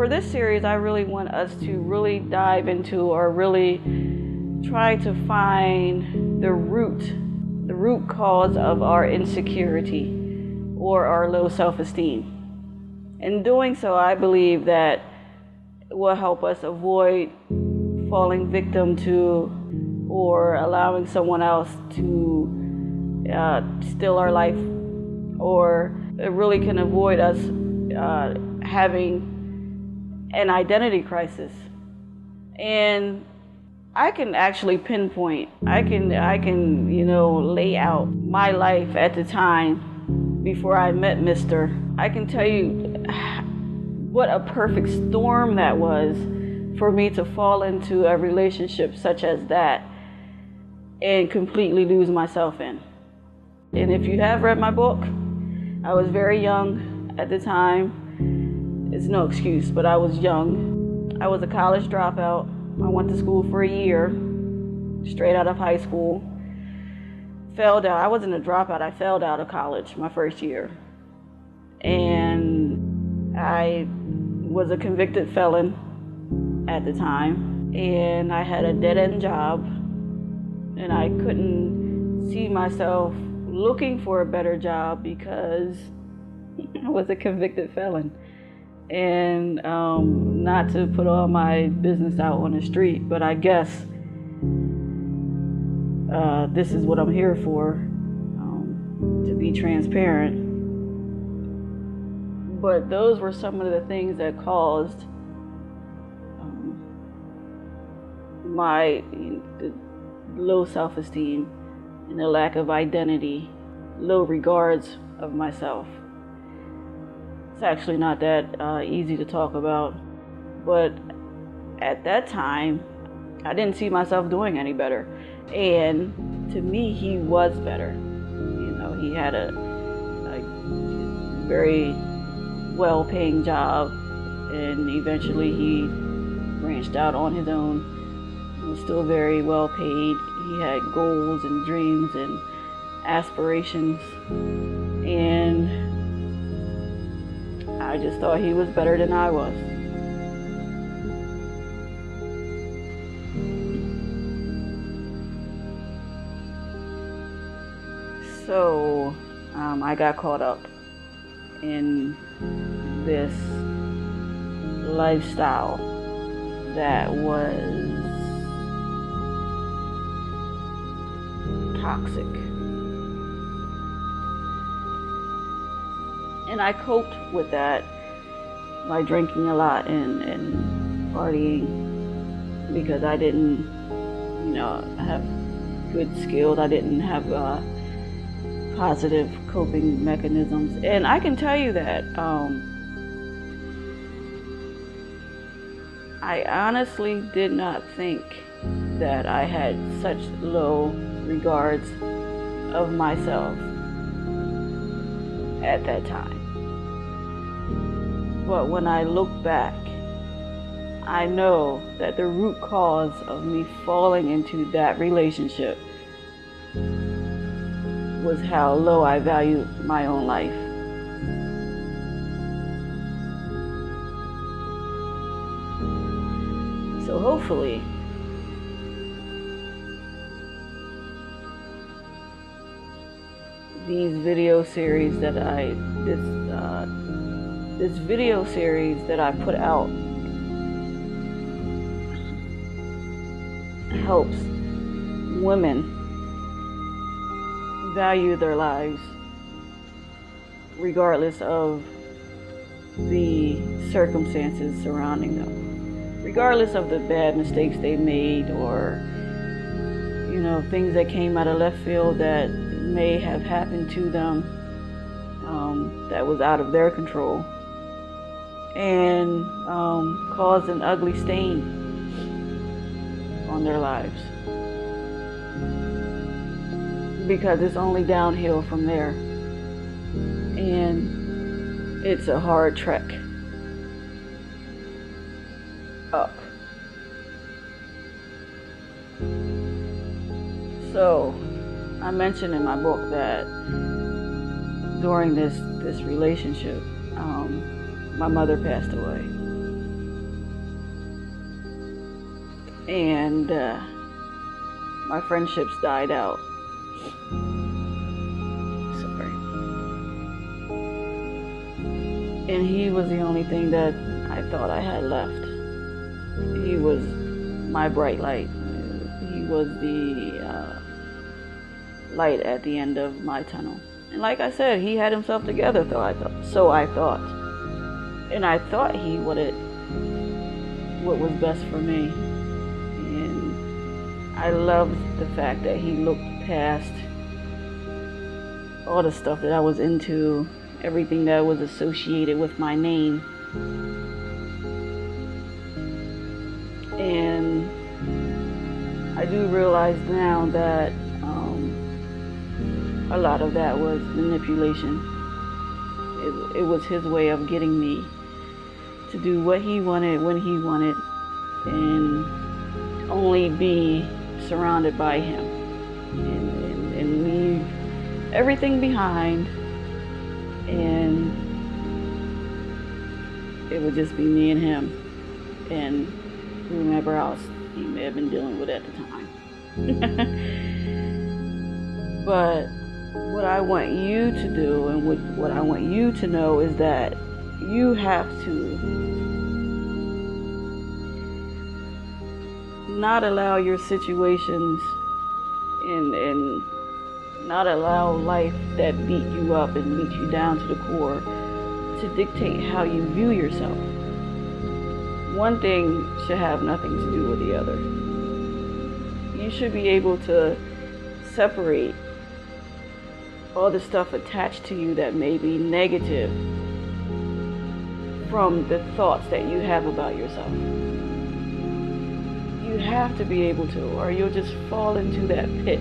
for this series, I really want us to really dive into, or really try to find the root cause of our insecurity or our low self-esteem. In doing so, I believe that it will help us avoid falling victim to or allowing someone else to steal our life, or it really can avoid us having an identity crisis. And I can actually pinpoint, I can lay out my life at the time before I met Mr. I can tell you what a perfect storm that was for me to fall into a relationship such as that and completely lose myself in. And if you have read my book, I was very young at the time. It's no excuse, but I was young. I was a college dropout. I went to school for a year, straight out of high school. Failed out. I wasn't a dropout. I failed out of college my first year. And I was a convicted felon at the time. And I had a dead-end job. And I couldn't see myself looking for a better job because I was a convicted felon. And not to put all my business out on the street, but I guess this is what I'm here for, to be transparent. But those were some of the things that caused my low self-esteem and the lack of identity, low regards of myself. It's actually not that easy to talk about, but at that time, I didn't see myself doing any better. And to me, he was better. He had a very well-paying job, and eventually he branched out on his own. He was still very well-paid. He had goals and dreams and aspirations, and I just thought he was better than I was. So I got caught up in this lifestyle that was toxic. And I coped with that by drinking a lot and partying, because I didn't, have good skills. I didn't have positive coping mechanisms. And I can tell you that I honestly did not think that I had such low regards of myself at that time. But when I look back, I know that the root cause of me falling into that relationship was how low I valued my own life. So hopefully, these video series that this video series that I put out helps women value their lives regardless of the circumstances surrounding them, regardless of the bad mistakes they made, or things that came out of left field that may have happened to them that was out of their control and caused an ugly stain on their lives, because it's only downhill from there, and it's a hard trek up. So I mentioned in my book that during this relationship, my mother passed away, and my friendships died out. Sorry. And he was the only thing that I thought I had left. He was my bright light. He was the light at the end of my tunnel. And like I said, he had himself together, so I thought. And I thought he wanted what was best for me. And I loved the fact that he looked past all the stuff that I was into, everything that was associated with my name. And I do realize now that a lot of that was manipulation. It was his way of getting me to do what he wanted when he wanted, and only be surrounded by him, and leave everything behind, and it would just be me and him and whomever else he may have been dealing with at the time. But what I want you to do, and what I want you to know, is that you have to not allow your situations and not allow life that beat you up and beat you down to the core to dictate how you view yourself. One thing should have nothing to do with the other. You should be able to separate all the stuff attached to you that may be negative from the thoughts that you have about yourself. You have to be able to, or you'll just fall into that pit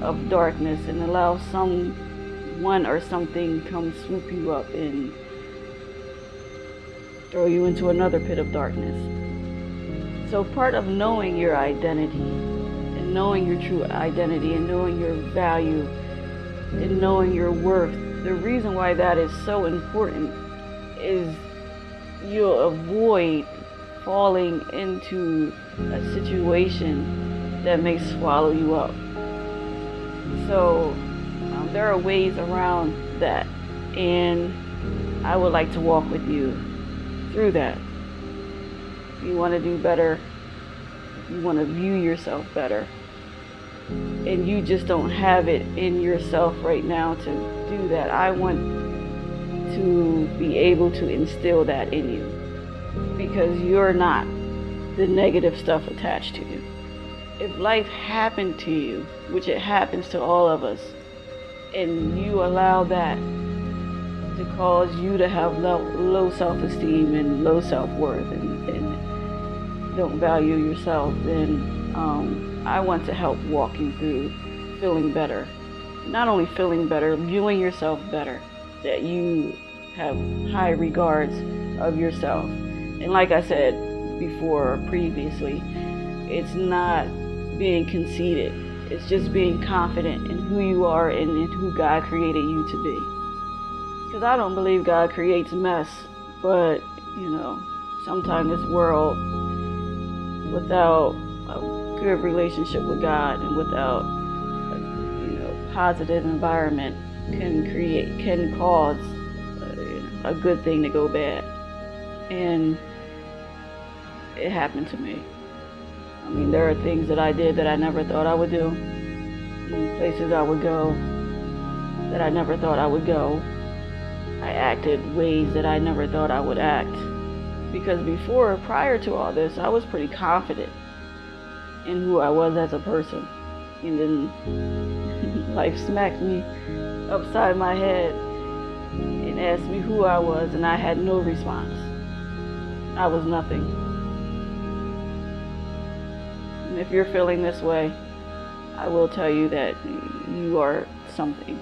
of darkness and allow someone or something come swoop you up and throw you into another pit of darkness. So part of knowing your identity, and knowing your true identity, and knowing your value, and knowing your worth, the reason why that is so important is you'll avoid falling into a situation that may swallow you up. So there are ways around that, and I would like to walk with you through that. If you want to do better, if you want to view yourself better, and you just don't have it in yourself right now to do that, I want to be able to instill that in you, because you're not the negative stuff attached to you. If life happened to you, which it happens to all of us, and you allow that to cause you to have low self-esteem and low self-worth, and don't value yourself, then I want to help walk you through feeling better. Not only feeling better, viewing yourself better, that you have high regards of yourself. And like I said before, previously, it's not being conceited. It's just being confident in who you are and in who God created you to be. Because I don't believe God creates mess, but, sometimes this world, without a good relationship with God and without a positive environment, can cause a good thing to go bad. And it happened to me. I mean, there are things that I did that I never thought I would do, and places I would go that I never thought I would go. I acted ways that I never thought I would act. Because prior to all this, I was pretty confident in who I was as a person. And then life smacked me upside my head and asked me who I was, and I had no response. I was nothing. And if you're feeling this way, I will tell you that you are something.